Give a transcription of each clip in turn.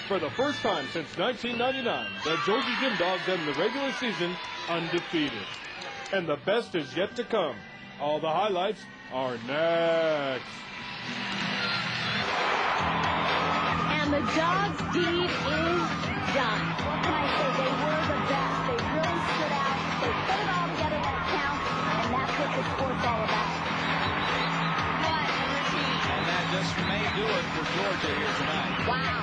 For the first time since 1999, the Georgia Gym Dogs end the regular season undefeated. And the best is yet to come. All the highlights are next. And the Dogs' deed is done. What can I say? They were the best. They really stood out. They put it all together when it counts, and that's what the sport's all about. What a routine. And that just may do it for Georgia here tonight. Wow.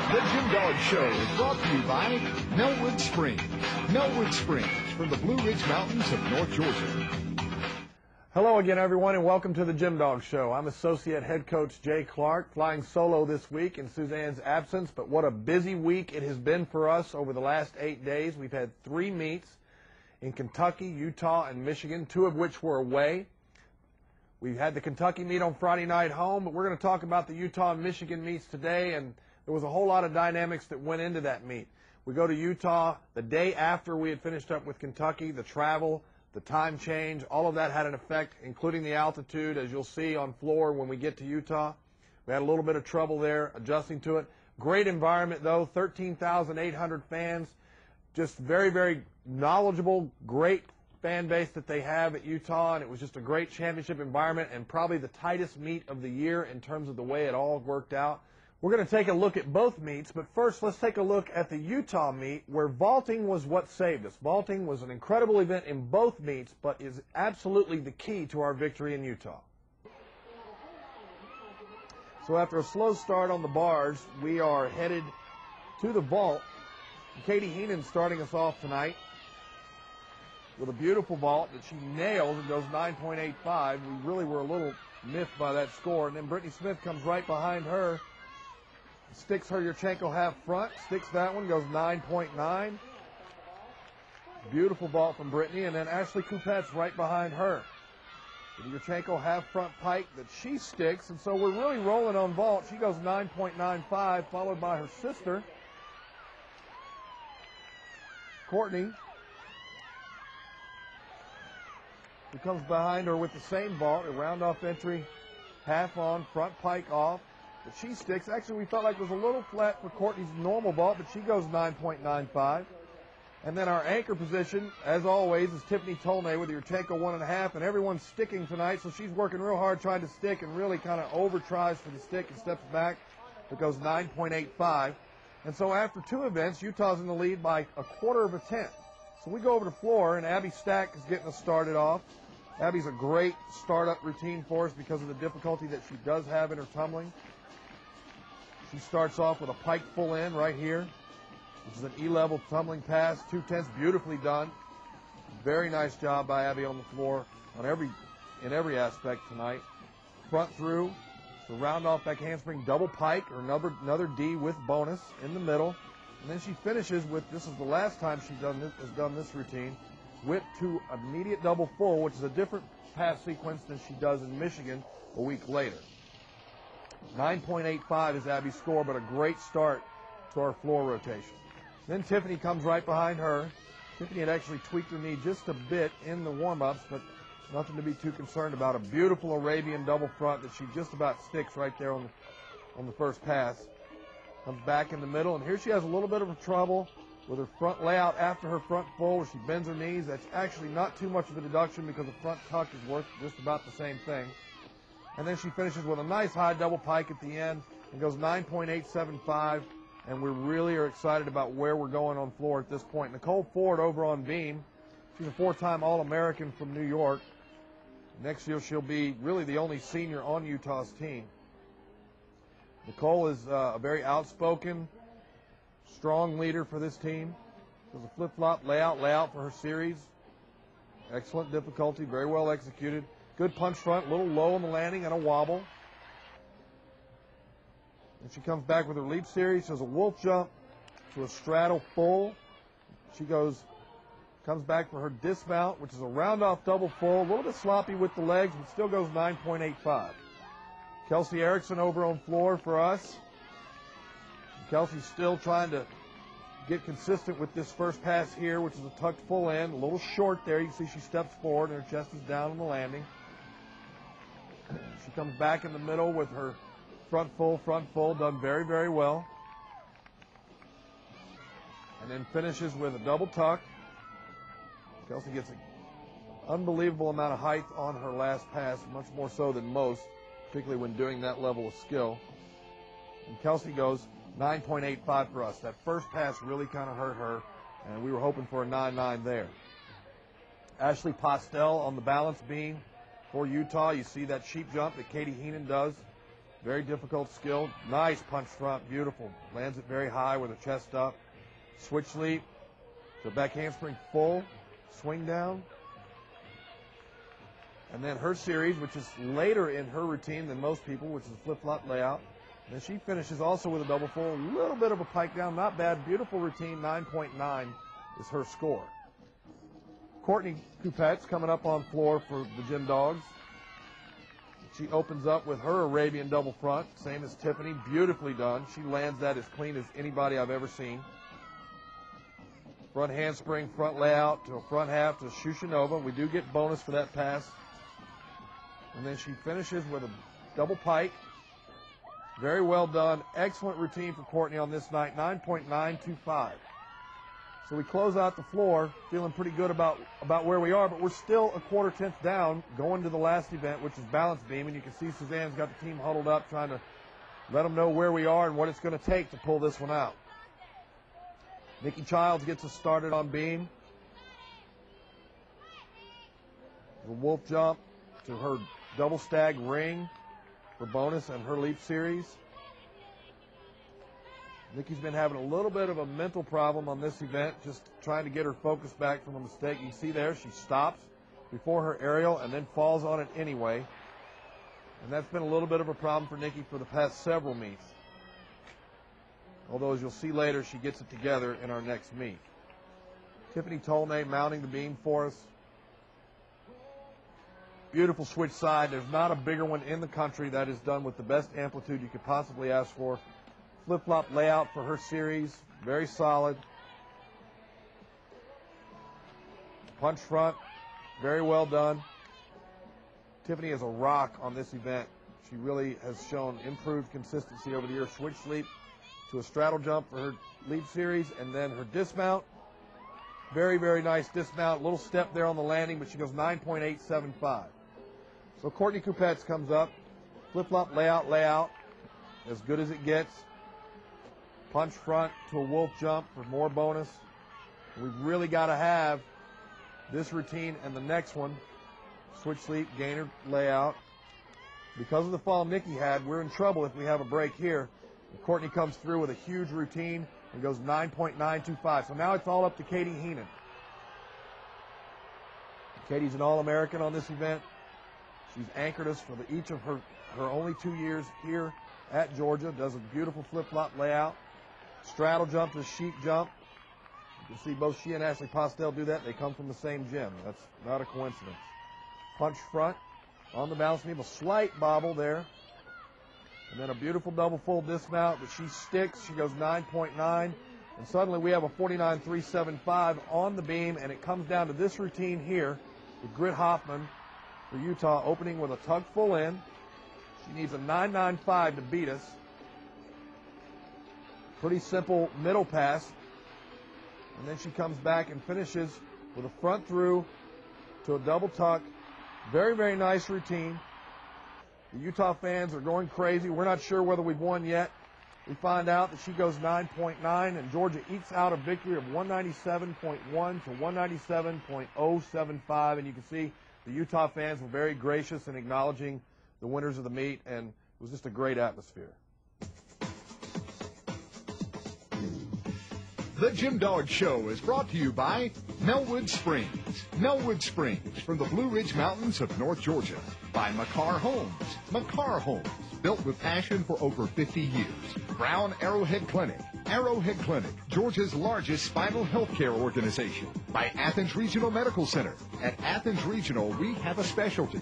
The Gym Dog Show is brought to you by Melwood Springs. Melwood Springs from the Blue Ridge Mountains of North Georgia. Hello again, everyone, and welcome to the Gym Dog Show. I'm Associate Head Coach Jay Clark, flying solo this week in Suzanne's absence, but what a busy week it has been for us over the last 8 days. We've had 3 meets in Kentucky, Utah, and Michigan, 2 of which were away. We had the Kentucky meet on Friday night home, but we're going to talk about the Utah and Michigan meets today, and there was a whole lot of dynamics that went into that meet. We go to Utah the day after we had finished up with Kentucky. The travel, the time change, all of that had an effect, including the altitude, as you'll see on floor when we get to Utah. We had a little bit of trouble there adjusting to it. Great environment, though, 13,800 fans. Just very, very knowledgeable, great fan base that they have at Utah, and it was just a great championship environment and probably the tightest meet of the year in terms of the way it all worked out. We're going to take a look at both meets, but first let's take a look at the Utah meet where vaulting was what saved us. Vaulting was an incredible event in both meets, but is absolutely the key to our victory in Utah. So after a slow start on the bars, we are headed to the vault. Katie Heenan starting us off tonight with a beautiful vault that she nails and goes 9.85. We really were a little miffed by that score. And then Brittany Smith comes right behind her. Sticks her Yurchenko half front, sticks that one, goes 9.9. Beautiful vault from Brittany, and then Ashley Kupets right behind her. The Yurchenko half front pike that she sticks, and so we're really rolling on vault. She goes 9.95, followed by her sister, Courtney, who comes behind her with the same vault, a round-off entry, half on, front pike off. But she sticks. Actually, we felt like it was a little flat for Courtney's normal vault, but she goes 9.95. And then our anchor position, as always, is Tiffany Tolnay with Yurchenko 1.5, and everyone's sticking tonight, so she's working real hard trying to stick and really kind of over-tries for the stick and steps back. It goes 9.85. And so after 2 events, Utah's in the lead by 1/4 of a tenth. So we go over to floor, and Abby Stack is getting us started off. Abby's a great startup routine for us because of the difficulty that she does have in her tumbling. She starts off with a pike full in right here, which is an E-level tumbling pass, 2/10, beautifully done. Very nice job by Abby on the floor in every aspect tonight. Front through, the round off back handspring double pike or another D with bonus in the middle. And then she finishes with, this is the last time she has done this routine, whip to immediate double full, which is a different pass sequence than she does in Michigan a week later. 9.85 is Abby's score, but a great start to our floor rotation. Then Tiffany comes right behind her. Tiffany had actually tweaked her knee just a bit in the warm-ups, but nothing to be too concerned about. A beautiful Arabian double front that she just about sticks right there on the first pass. Comes back in the middle, and here she has a little bit of trouble with her front layout after her front full where she bends her knees. That's actually not too much of a deduction because the front tuck is worth just about the same thing. And then she finishes with a nice high double pike at the end and goes 9.875, and we really are excited about where we're going on floor at this point. Nicole Ford over on beam. She's a 4-time All-American from New York. Next year she'll be really the only senior on Utah's team. Nicole is a very outspoken, strong leader for this team. Does a flip-flop layout for her series. Excellent difficulty, very well executed. Good punch front, a little low on the landing and a wobble. And she comes back with her leap series. She does a wolf jump to a straddle full. She comes back for her dismount, which is a round-off double full. A little bit sloppy with the legs, but still goes 9.85. Kelsey Erickson over on floor for us. Kelsey's still trying to get consistent with this first pass here, which is a tucked full in. A little short there. You can see she steps forward and her chest is down on the landing. She comes back in the middle with her front full, done very, very well. And then finishes with a double tuck. Kelsey gets an unbelievable amount of height on her last pass, much more so than most, particularly when doing that level of skill. And Kelsey goes 9.85 for us. That first pass really kind of hurt her, and we were hoping for a 9.9 there. Ashley Postel on the balance beam for Utah. You see that sheep jump that Katie Heenan does. Very difficult skill. Nice punch front, beautiful. Lands it very high with her chest up. Switch leap to back handspring full, swing down. And then her series, which is later in her routine than most people, which is a flip-flop layout. And then she finishes also with a double full, a little bit of a pike down, not bad, beautiful routine, 9.9 is her score. Courtney Coupette's coming up on floor for the Gym Dogs. She opens up with her Arabian double front, same as Tiffany, beautifully done. She lands that as clean as anybody I've ever seen. Front handspring, front layout to a front half to Shushanova. We do get bonus for that pass. And then she finishes with a double pike. Very well done. Excellent routine for Courtney on this night, 9.925. So we close out the floor feeling pretty good about where we are, but we're still a quarter tenth down going to the last event, which is balance beam. And you can see Suzanne's got the team huddled up trying to let them know where we are and what it's going to take to pull this one out. Nikki Childs gets us started on beam. The wolf jump to her double stag ring for bonus and her leap series. Nikki's been having a little bit of a mental problem on this event, just trying to get her focus back from a mistake. You can see there, she stops before her aerial and then falls on it anyway. And that's been a little bit of a problem for Nikki for the past several meets. Although, as you'll see later, she gets it together in our next meet. Tiffany Tolnay mounting the beam for us. Beautiful switch side. There's not a bigger one in the country that is done with the best amplitude you could possibly ask for. Flip-flop layout for her series. Very solid. Punch front. Very well done. Tiffany is a rock on this event. She really has shown improved consistency over the years. Switch leap to a straddle jump for her leap series, and then her dismount. Very, very nice dismount. Little step there on the landing, but she goes 9.875. So Courtney Coupette's comes up. Flip-flop layout. As good as it gets. Punch front to a wolf jump for more bonus. We've really got to have this routine and the next one. Switch leap, gainer layout. Because of the fall Nikki had, we're in trouble if we have a break here. And Courtney comes through with a huge routine and goes 9.925. So now it's all up to Katie Heenan. Katie's an All-American on this event. She's anchored us for each of her only 2 years here at Georgia. Does a beautiful flip-flop layout. Straddle jump to sheep jump. You can see both she and Ashley Postel do that. They come from the same gym. That's not a coincidence. Punch front on the balance beam. A slight bobble there. And then a beautiful double full dismount, but she sticks. She goes 9.9. And suddenly we have a 49.375 on the beam, and it comes down to this routine here with Grit Hoffman for Utah, opening with a tug full in. She needs a 9.95 to beat us. Pretty simple middle pass. And then she comes back and finishes with a front through to a double tuck. Very, very nice routine. The Utah fans are going crazy. We're not sure whether we've won yet. We find out that she goes 9.9, and Georgia ekes out a victory of 197.1 to 197.075. And you can see the Utah fans were very gracious in acknowledging the winners of the meet, and it was just a great atmosphere. The Gym Dog Show is brought to you by Melwood Springs. Melwood Springs from the Blue Ridge Mountains of North Georgia. By Makar Homes. Makar Homes, built with passion for over 50 years. Brown Arrowhead Clinic. Arrowhead Clinic, Georgia's largest spinal health care organization. By Athens Regional Medical Center. At Athens Regional, we have a specialty.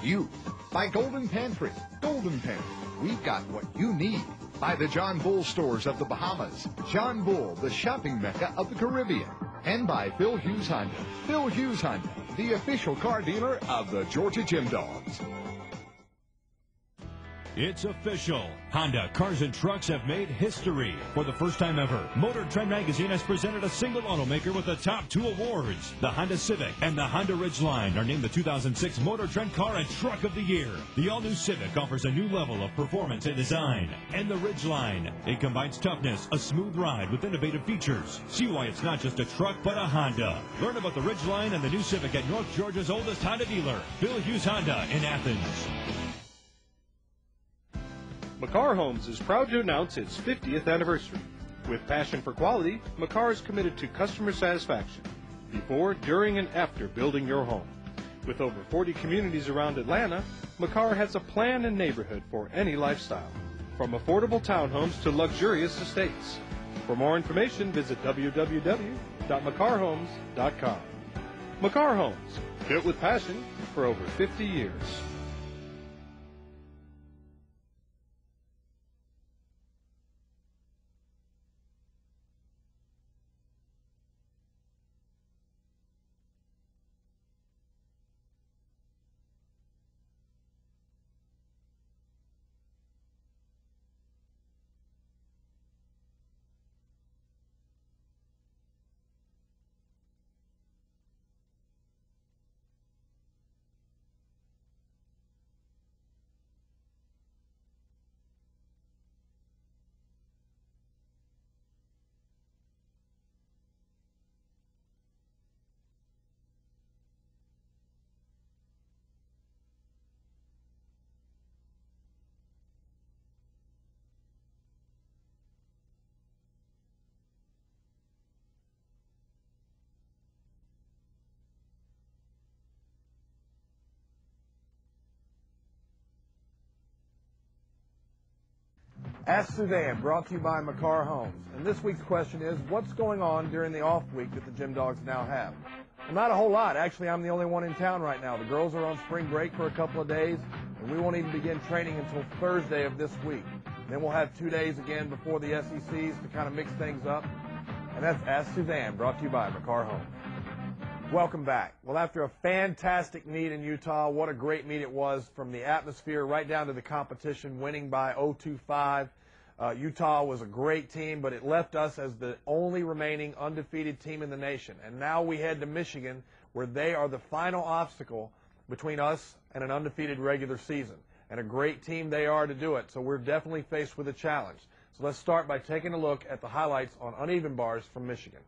You. By Golden Pantry. Golden Pantry, we've got what you need. By the John Bull stores of the Bahamas. John Bull, the shopping mecca of the Caribbean. And by Phil Hughes Honda. Phil Hughes Honda, the official car dealer of the Georgia Gym Dogs. It's official. Honda Cars and Trucks have made history. For the first time ever, Motor Trend Magazine has presented a single automaker with the top 2 awards. The Honda Civic and the Honda Ridgeline are named the 2006 Motor Trend Car and Truck of the Year. The all-new Civic offers a new level of performance and design. And the Ridgeline, it combines toughness, a smooth ride with innovative features. See why it's not just a truck, but a Honda. Learn about the Ridgeline and the new Civic at North Georgia's oldest Honda dealer, Bill Hughes Honda in Athens. McCarr Homes is proud to announce its 50th anniversary. With passion for quality, McCarr is committed to customer satisfaction before, during, and after building your home. With over 40 communities around Atlanta, McCarr has a plan and neighborhood for any lifestyle, from affordable townhomes to luxurious estates. For more information, visit www.mccarrhomes.com. McCarr Homes, built with passion for over 50 years. Ask Suzanne, brought to you by McCarr Homes. And this week's question is, what's going on during the off week that the Gym Dogs now have? Well, not a whole lot. Actually, I'm the only one in town right now. The girls are on spring break for a couple of days, and we won't even begin training until Thursday of this week. Then we'll have 2 days again before the SECs to kind of mix things up. And that's Ask Suzanne, brought to you by McCarr Homes. Welcome back. Well, after a fantastic meet in Utah, what a great meet it was, from the atmosphere right down to the competition, winning by 0-2-5. Utah was a great team, but it left us as the only remaining undefeated team in the nation. And now we head to Michigan, where they are the final obstacle between us and an undefeated regular season. And a great team they are to do it, so we're definitely faced with a challenge. So let's start by taking a look at the highlights on uneven bars from Michigan.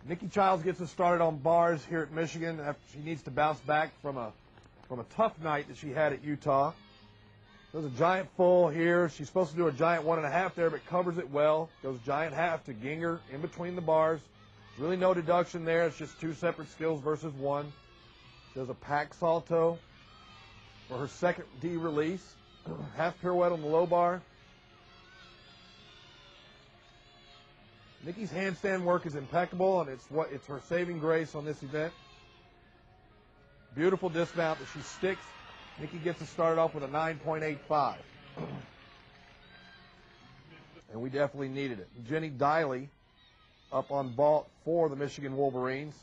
Nikki Childs gets us started on bars here at Michigan after she needs to bounce back from a tough night that she had at Utah. Does a giant full here. She's supposed to do a giant 1.5 there, but covers it well. Goes giant half to Ginger in between the bars. Really no deduction there. It's just 2 separate skills versus 1. Does a pack salto for her second D release. Half pirouette on the low bar. Nikki's handstand work is impeccable, and it's her saving grace on this event. Beautiful dismount that she sticks. Nikki gets us started off with a 9.85. And we definitely needed it. Jenny Diley up on vault for the Michigan Wolverines.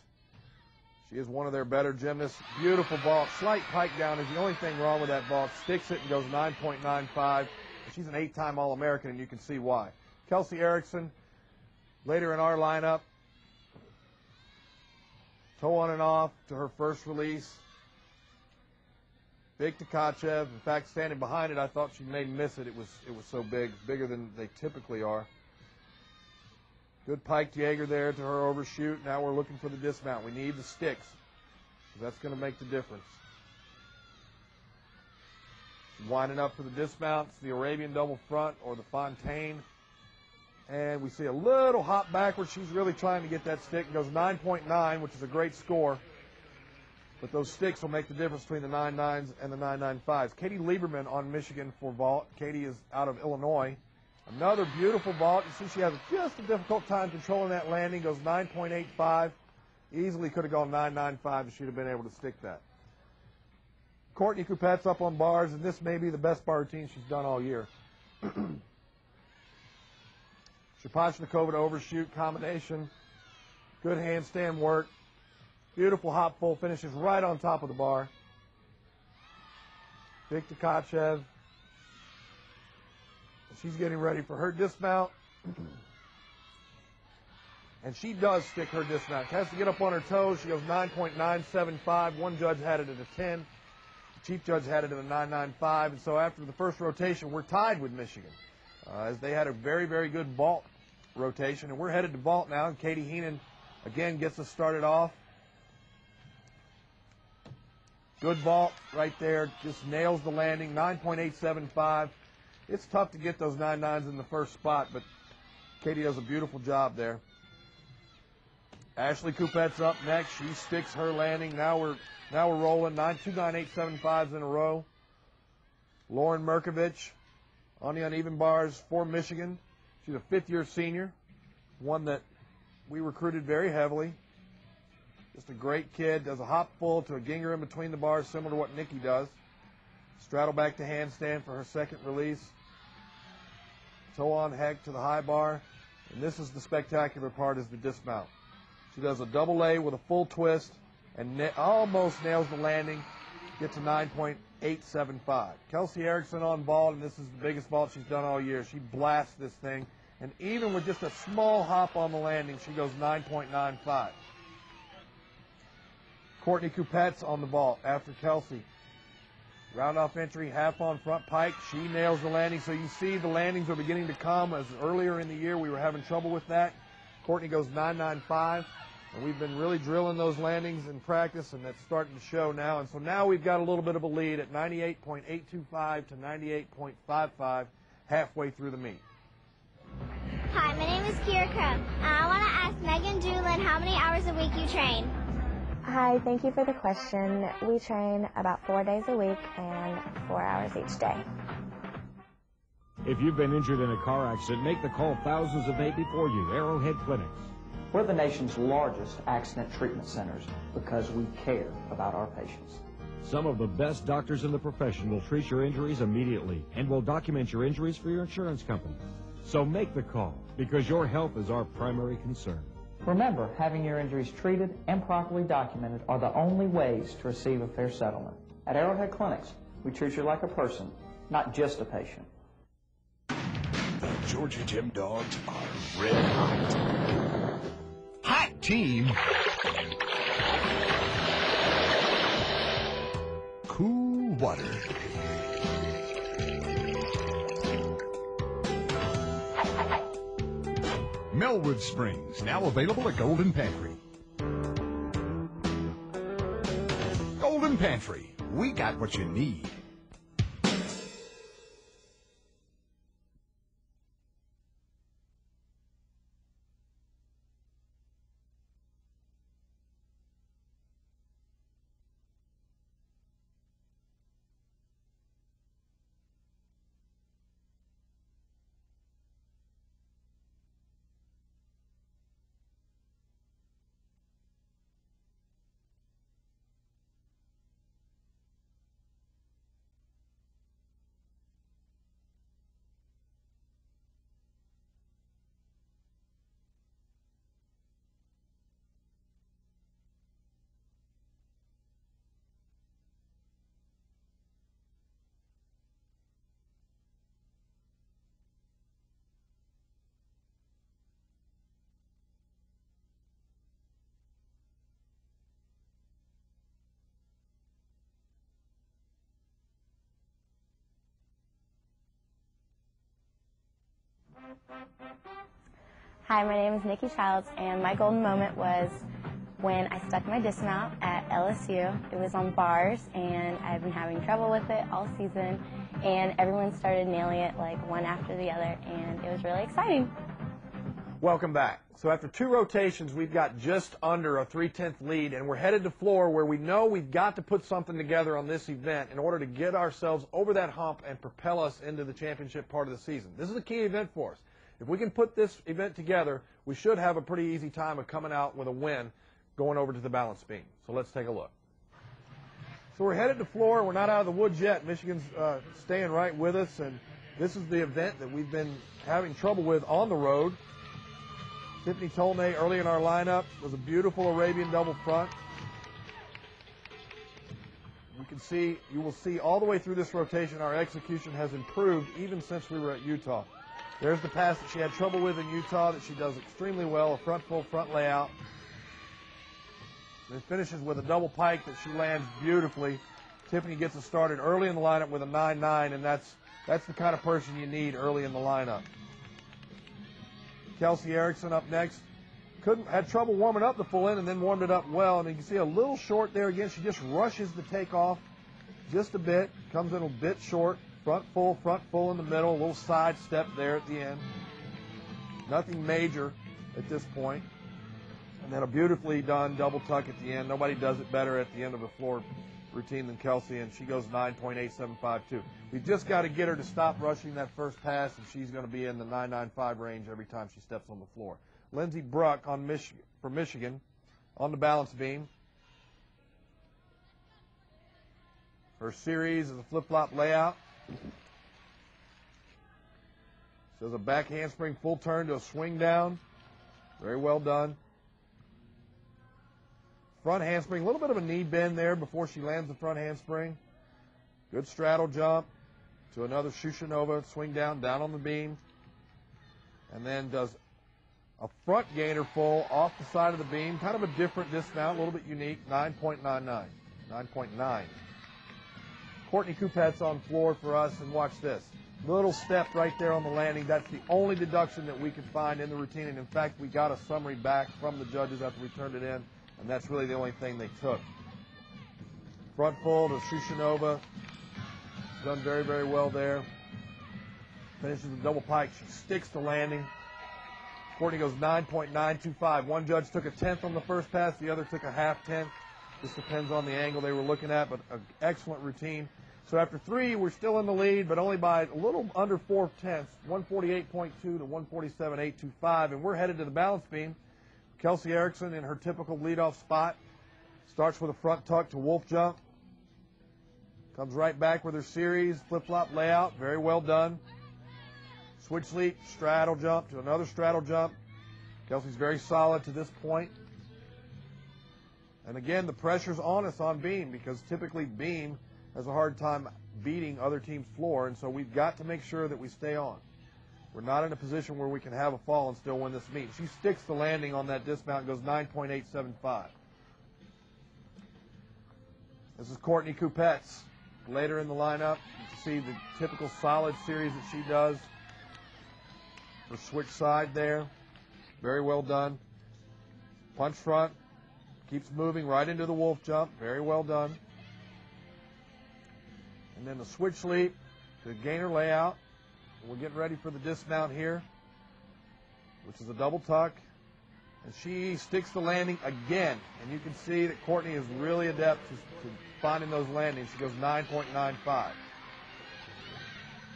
She is one of their better gymnasts. Beautiful vault. Slight pike down is the only thing wrong with that vault. Sticks it and goes 9.95. She's an 8-time All-American, and you can see why. Kelsey Erickson, later in our lineup. Toe on and off to her first release. Big Tkachev. In fact, standing behind it, I thought she may miss it. It was so big, bigger than they typically are. Good pike Jaeger there to her overshoot. Now we're looking for the dismount. We need the sticks. That's going to make the difference. Winding up for the dismounts, the Arabian double front or the Fontaine. And we see a little hop backwards. She's really trying to get that stick. It goes 9.9, which is a great score. But those sticks will make the difference between the 9.9s and the 9.95s. Katie Lieberman on Michigan for vault. Katie is out of Illinois. Another beautiful vault. You see she has just a difficult time controlling that landing. Goes 9.85. Easily could have gone 9.95 if she'd have been able to stick that. Courtney Coupette's up on bars, and this may be the best bar routine she's done all year. Shapashnikova to overshoot combination. Good handstand work. Beautiful hop full, finishes right on top of the bar. Big Tkachev. She's getting ready for her dismount. And she does stick her dismount. She has to get up on her toes. She goes 9.975. One judge had it at a 10. The chief judge had it at a 9.95. And so after the first rotation, we're tied with Michigan, as they had a very, very good vault rotation. And we're headed to vault now. And Katie Heenan, again, gets us started off. Good vault right there. Just nails the landing. 9.875. It's tough to get those 9.9s in the first spot, but Katie does a beautiful job there. Ashley Coupette's up next. She sticks her landing. Now we're rolling. 2 9.875s in a row. Lauren Merkovich on the uneven bars for Michigan. She's a fifth-year senior, one that we recruited very heavily. Just a great kid. Does a hop full to a ginger in between the bars, similar to what Nikki does. Straddle back to handstand for her second release. Toe on heck to the high bar. And this is the spectacular part, is the dismount. She does a double A with a full twist and almost nails the landing. Gets a 9.875. Kelsey Erickson on vault, and this is the biggest vault she's done all year. She blasts this thing. And even with just a small hop on the landing, she goes 9.95. Courtney Coupette's on the vault after Kelsey. Round off entry, half on front pike. She nails the landing. So you see the landings are beginning to come, as earlier in the year we were having trouble with that. Courtney goes 9.95, and we've been really drilling those landings in practice, and that's starting to show now. And so now we've got a little bit of a lead at 98.825 to 98.55 halfway through the meet. Hi, my name is Kira Krum, and I want to ask Megan Doolin how many hours a week you train. Hi, thank you for the question. We train about 4 days a week and 4 hours each day. If you've been injured in a car accident, make the call thousands have made before you. Arrowhead Clinics. We're the nation's largest accident treatment centers because we care about our patients. Some of the best doctors in the profession will treat your injuries immediately and will document your injuries for your insurance company. So make the call, because your health is our primary concern. Remember, having your injuries treated and properly documented are the only ways to receive a fair settlement. At Arrowhead Clinics, we treat you like a person, not just a patient. The Georgia Gem Dogs are red hot. Hot team. Cool water. Melwood Springs, now available at Golden Pantry. Golden Pantry, we got what you need. Hi, my name is Nikki Childs, and my golden moment was when I stuck my dismount at LSU. It was on bars, and I've been having trouble with it all season, and everyone started nailing it like one after the other, and it was really exciting. Welcome back. So after 2 rotations, we've got just under a 3/10 lead, and we're headed to floor where we know we've got to put something together on this event in order to get ourselves over that hump and propel us into the championship part of the season. This is a key event for us. If we can put this event together, we should have a pretty easy time of coming out with a win going over to the balance beam. So let's take a look. So we're headed to floor. We're not out of the woods yet. Michigan's staying right with us, and this is the event that we've been having trouble with on the road. Tiffany Tolnay early in our lineup was a beautiful Arabian double front. you will see all the way through this rotation our execution has improved even since we were at Utah. There's the pass that she had trouble with in Utah that she does extremely well, a front full front layout. And it finishes with a double pike that she lands beautifully. Tiffany gets us started early in the lineup with a 9-9, and that's the kind of person you need early in the lineup. Kelsey Erickson up next. Had trouble warming up the full end and then warmed it up well. And you can see a little short there again. She just rushes the takeoff just a bit. Comes in a bit short. Front full in the middle. A little side step there at the end. Nothing major at this point. And then a beautifully done double tuck at the end. Nobody does it better at the end of a floor routine than Kelsey, and she goes 9.8752. We've just got to get her to stop rushing that first pass, and she's going to be in the 9.95 range every time she steps on the floor. Lindsey Bruck for Michigan on the balance beam. Her series is a flip-flop layout. So a back handspring full turn to a swing down. Very well done. Front handspring, a little bit of a knee bend there before she lands the front handspring. Good straddle jump to another Shushanova, swing down on the beam. And then does a front gainer full off the side of the beam. Kind of a different dismount, a little bit unique, 9.99, 9.9. Courtney Kupets on floor for us, and watch this. Little step right there on the landing. That's the only deduction that we could find in the routine. And in fact, we got a summary back from the judges after we turned it in. And that's really the only thing they took. Front full to Shushanova. Done very, very well there. Finishes the double pike. She sticks the landing. Courtney goes 9.925. One judge took a tenth on the first pass. The other took a half tenth. This depends on the angle they were looking at, but an excellent routine. So after three, we're still in the lead, but only by a little under 4/10, 148.2 to 147.825. And we're headed to the balance beam. Kelsey Erickson in her typical leadoff spot. Starts with a front tuck to wolf jump. Comes right back with her series, flip-flop layout. Very well done. Switch leap, straddle jump to another straddle jump. Kelsey's very solid to this point. And again, the pressure's on us on beam because typically beam has a hard time beating other teams' floor, and so we've got to make sure that we stay on. We're not in a position where we can have a fall and still win this meet. She sticks the landing on that dismount and goes 9.875. This is Courtney Kupets. Later in the lineup, you can see the typical solid series that she does. Her switch side there. Very well done. Punch front. Keeps moving right into the wolf jump. Very well done. And then the switch leap to the gainer layout. We're getting ready for the dismount here, which is a double tuck. And she sticks the landing again. And you can see that Courtney is really adept to finding those landings. She goes 9.95.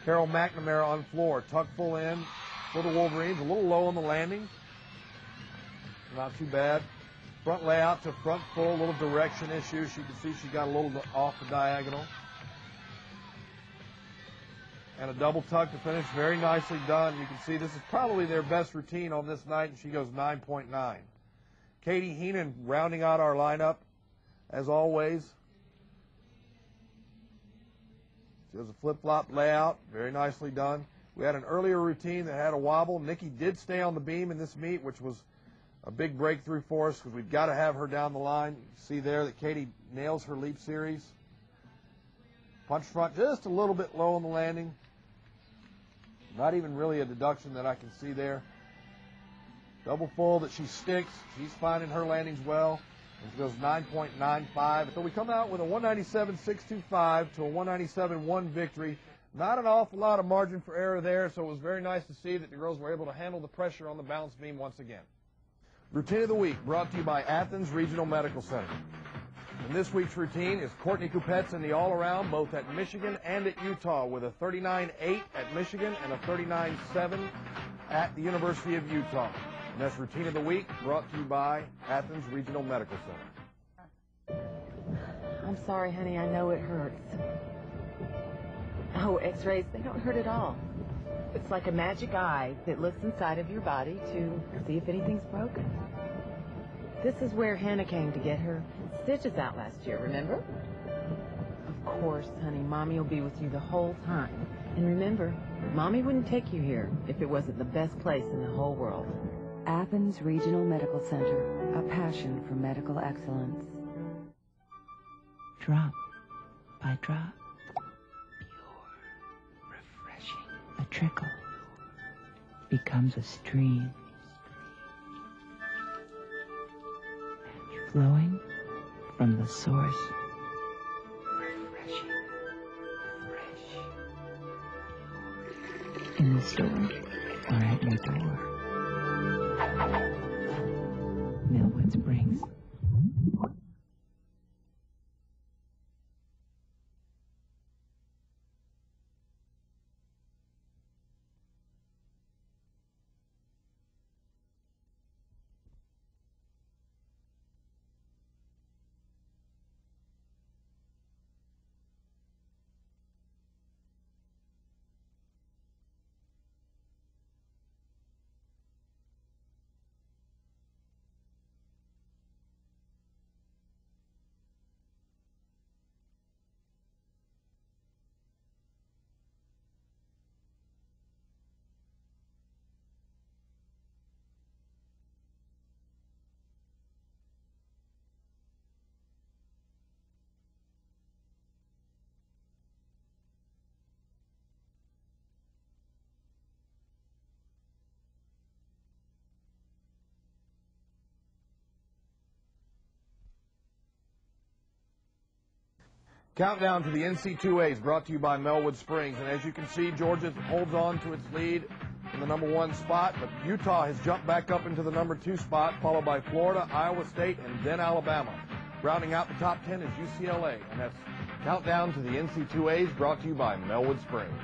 Carol McNamara on floor. Tuck full in for the Wolverines. A little low on the landing. Not too bad. Front layout to front full. A little direction issue. You can see she got a little off the diagonal. And a double tuck to finish. Very nicely done. You can see this is probably their best routine on this night, and she goes 9.9. Katie Heenan rounding out our lineup, as always. She has a flip-flop layout. Very nicely done. We had an earlier routine that had a wobble. Nikki did stay on the beam in this meet, which was a big breakthrough for us because we've got to have her down the line. You can see there that Katie nails her leap series. Punch front just a little bit low on the landing. Not even really a deduction that I can see there. Double full that she sticks. She's finding her landings well. And she goes 9.95. So we come out with a 197.625 to a 197.1 victory. Not an awful lot of margin for error there, so it was very nice to see that the girls were able to handle the pressure on the balance beam once again. Routine of the week brought to you by Athens Regional Medical Center. And this week's routine is Courtney Kupets in the all-around, both at Michigan and at Utah, with a 39.8 at Michigan and a 39.7 at the University of Utah. And that's Routine of the Week brought to you by Athens Regional Medical Center. I'm sorry, honey. I know it hurts. Oh, x-rays, they don't hurt at all. It's like a magic eye that looks inside of your body to see if anything's broken. This is where Hannah came to get her stitches out last year, remember? course, honey. Mommy will be with you the whole time. And remember, Mommy wouldn't take you here if it wasn't the best place in the whole world. Athens Regional Medical Center, a passion for medical excellence. Drop by drop, pure, refreshing. A trickle becomes a stream, flowing from the source. Refreshing, fresh, in the store or at your door. Millwood Springs. Countdown to the NC2A is brought to you by Melwood Springs. And as you can see, Georgia holds on to its lead in the #1 spot, but Utah has jumped back up into the #2 spot, followed by Florida, Iowa State, and then Alabama. Rounding out the top 10 is UCLA, and that's Countdown to the NC2A is brought to you by Melwood Springs.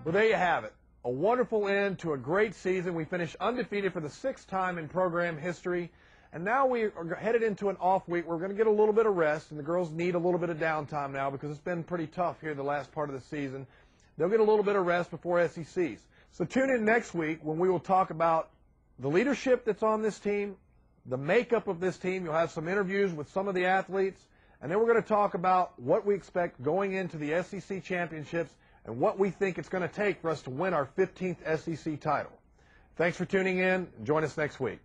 Well, there you have it. A wonderful end to a great season. We finished undefeated for the 6th time in program history. And now we are headed into an off week. We're going to get a little bit of rest, and the girls need a little bit of downtime now because it's been pretty tough here the last part of the season. They'll get a little bit of rest before SECs. So tune in next week when we will talk about the leadership that's on this team, the makeup of this team. You'll have some interviews with some of the athletes, and then we're going to talk about what we expect going into the SEC championships and what we think it's going to take for us to win our 15th SEC title. Thanks for tuning in. Join us next week.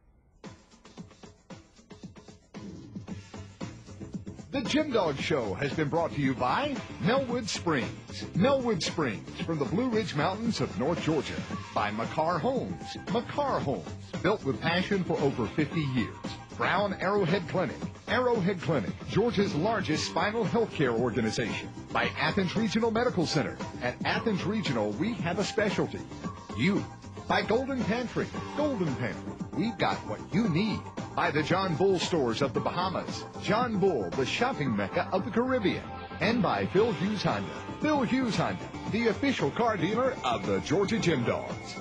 The Jim Dog Show has been brought to you by Melwood Springs. Melwood Springs from the Blue Ridge Mountains of North Georgia. By Makar Homes. Makar Homes, built with passion for over 50 years. Brown Arrowhead Clinic. Arrowhead Clinic, Georgia's largest spinal health care organization. By Athens Regional Medical Center. At Athens Regional, we have a specialty. You. By Golden Pantry. Golden Pantry, we've got what you need. By the John Bull Stores of the Bahamas. John Bull, the shopping mecca of the Caribbean. And by Phil Hughes Honda. Phil Hughes Honda, the official car dealer of the Georgia Gym Dogs.